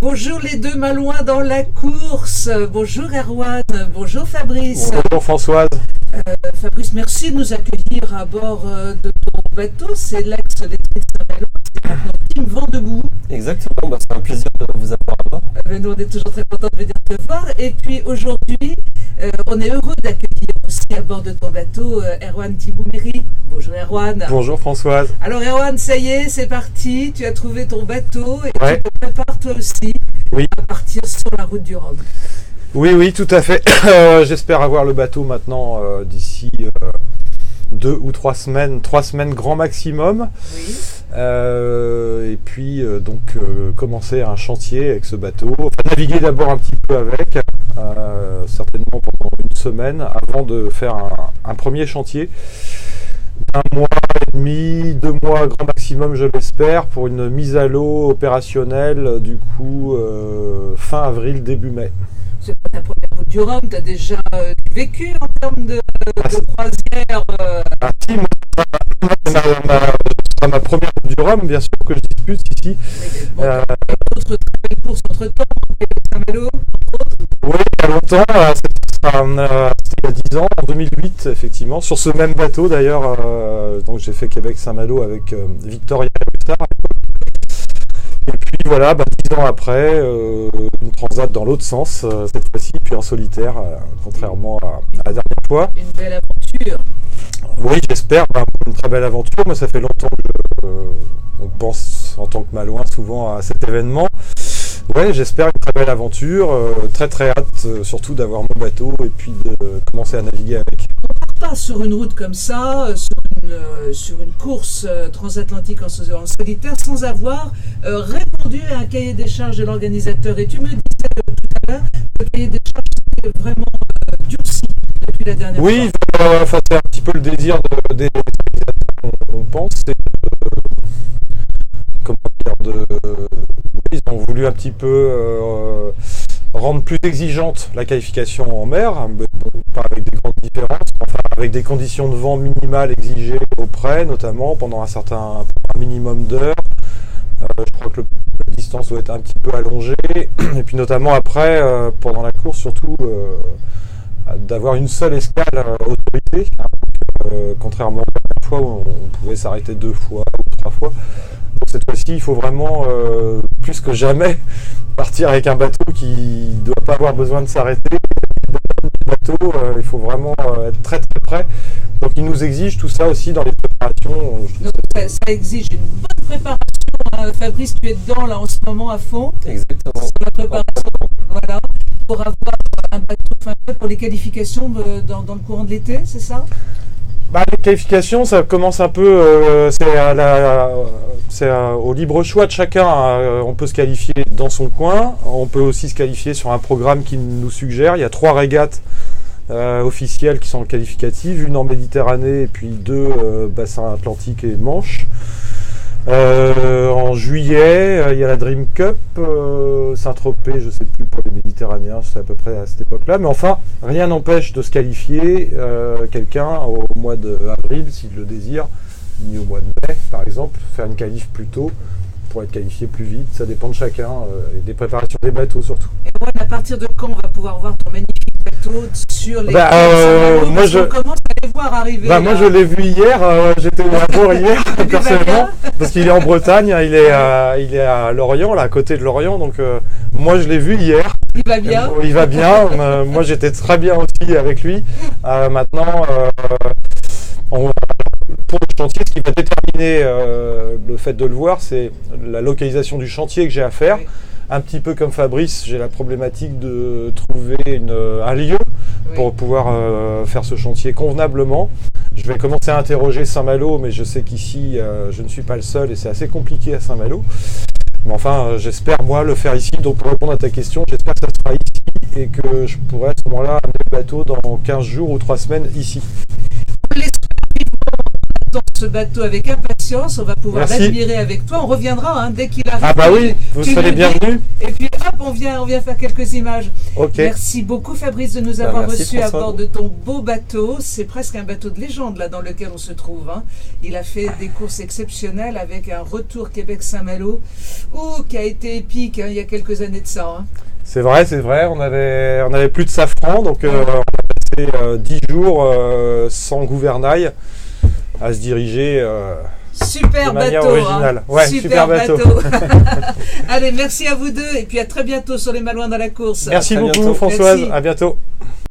Bonjour les deux Malouins dans la course. Bonjour Erwan, bonjour Fabrice. Bonjour Françoise. Fabrice, merci de nous accueillir à bord de ton bateau. C'est l'ex-lettré de Saint-Malo, c'est maintenant Team Vent debout. Exactement, c'est un plaisir de vous avoir à bord. Nous, on est toujours très contents de venir te voir. Et puis aujourd'hui, on est heureux d'accueillir aussi à bord de ton bateau Erwan Thibouméry. Bonjour Erwan. Bonjour Françoise. Alors Erwan, ça y est, c'est parti. Tu as trouvé ton bateau et Ouais. tu te prépares toi aussi à partir sur la route du Rhum. Oui, tout à fait. J'espère avoir le bateau maintenant d'ici 2 ou 3 semaines. 3 semaines grand maximum. Oui. Et puis commencer un chantier avec ce bateau. Enfin, naviguer d'abord un petit peu avec, certainement pendant une semaine, avant de faire un premier chantier. Un mois et demi, 2 mois grand maximum, je l'espère, pour une mise à l'eau opérationnelle du coup fin avril, début mai. C'est pas ta première route du Rhum, tu as déjà vécu en termes de croisière. Ah si, moi, c'est ma première route du Rhum, bien sûr que je dispute ici. Bon, d'autres très belles courses entre temps, Saint-Malo, entre autres. Oui, il y a longtemps, c'était il y a 10 ans, en 2008, effectivement, sur ce même bateau d'ailleurs. Donc j'ai fait Québec-Saint-Malo avec Victoria Star. Et puis voilà, 10 ans après, une transat dans l'autre sens, cette fois-ci, puis en solitaire, contrairement à la dernière fois. Une belle aventure. Oui, j'espère, une très belle aventure. Moi, ça fait longtemps qu'on pense en tant que Malouin souvent à cet événement. Ouais, j'espère une très belle aventure, très hâte surtout d'avoir mon bateau et puis de commencer à naviguer avec. On part pas sur une route comme ça, sur une course transatlantique en solitaire, sans avoir répondu à un cahier des charges de l'organisateur. Et tu me disais tout à l'heure, le cahier des charges est vraiment durci depuis la dernière fois. Oui, c'est un petit peu le désir des organisateurs, on pense. Ils ont voulu un petit peu rendre plus exigeante la qualification en mer, pas avec des grandes différences, enfin avec des conditions de vent minimales exigées au près, notamment pendant un minimum d'heures. Je crois que la distance doit être un petit peu allongée, et puis notamment après, pendant la course, surtout d'avoir une seule escale autorisée, contrairement à la fois où on pouvait s'arrêter 2 fois ou 3 fois. Cette fois-ci, il faut vraiment, plus que jamais, partir avec un bateau qui ne doit pas avoir besoin de s'arrêter. Il faut vraiment être très près. Donc il nous exige tout ça aussi dans les préparations. Donc, ça exige une bonne préparation. Fabrice, tu es dedans là en ce moment à fond. Exactement. C'est la préparation, voilà, pour avoir un bateau fin prêt pour les qualifications dans le courant de l'été, c'est ça? Les qualifications, ça commence un peu, c'est au libre choix de chacun. On peut se qualifier dans son coin, on peut aussi se qualifier sur un programme qui nous suggère. Il y a 3 régates officielles qui sont qualificatives, une en Méditerranée et puis 2 bassins Atlantique et Manche. En juillet, il y a la Dream Cup, Saint-Tropez, je ne sais plus pour les Méditerranéens, c'est à peu près à cette époque-là. Mais enfin, rien n'empêche de se qualifier quelqu'un au mois d'avril, s'il le désire, ni au mois de mai, par exemple, faire une qualif plus tôt pour être qualifié plus vite. Ça dépend de chacun et des préparations des bateaux surtout. Et ouais, à partir de quand on va pouvoir voir ton magnifique bateau sur les moi on commence à les voir arriver. Moi je l'ai vu hier, j'étais au Havre hier personnellement, parce qu'il est en Bretagne, il est à Lorient, là à côté de Lorient, donc moi je l'ai vu hier. Il va bien. Il va bien, moi j'étais très bien aussi avec lui. Maintenant, pour le chantier, ce qui va déterminer le fait de le voir, c'est la localisation du chantier que j'ai à faire. Oui. Un petit peu comme Fabrice, j'ai la problématique de trouver un lieu pour pouvoir faire ce chantier convenablement. Je vais commencer à interroger Saint-Malo, mais je sais qu'ici, je ne suis pas le seul et c'est assez compliqué à Saint-Malo. Mais enfin, j'espère, moi, le faire ici. Donc, pour répondre à ta question, j'espère que ça sera ici et que je pourrai à ce moment-là amener le bateau dans 15 jours ou 3 semaines ici. Dans ce bateau avec impatience, on va pouvoir l'admirer avec toi. On reviendra dès qu'il arrive. Ah bah oui, vous serez les bienvenus. Et puis hop, on vient faire quelques images. Ok. Merci beaucoup Fabrice de nous avoir merci, reçus à François. bord de ton beau bateau. C'est presque un bateau de légende là dans lequel on se trouve. Hein. Il a fait des courses exceptionnelles avec un retour Québec-Saint-Malo qui a été épique il y a quelques années de ça. Hein. C'est vrai. On avait plus de safran, donc on a passé 10 jours sans gouvernail à se diriger Super de manière bateau. originale. Hein. Ouais, super bateau. Allez, merci à vous deux et puis à très bientôt sur les Malouins dans la course. Merci À beaucoup bientôt. Françoise, Merci. à bientôt.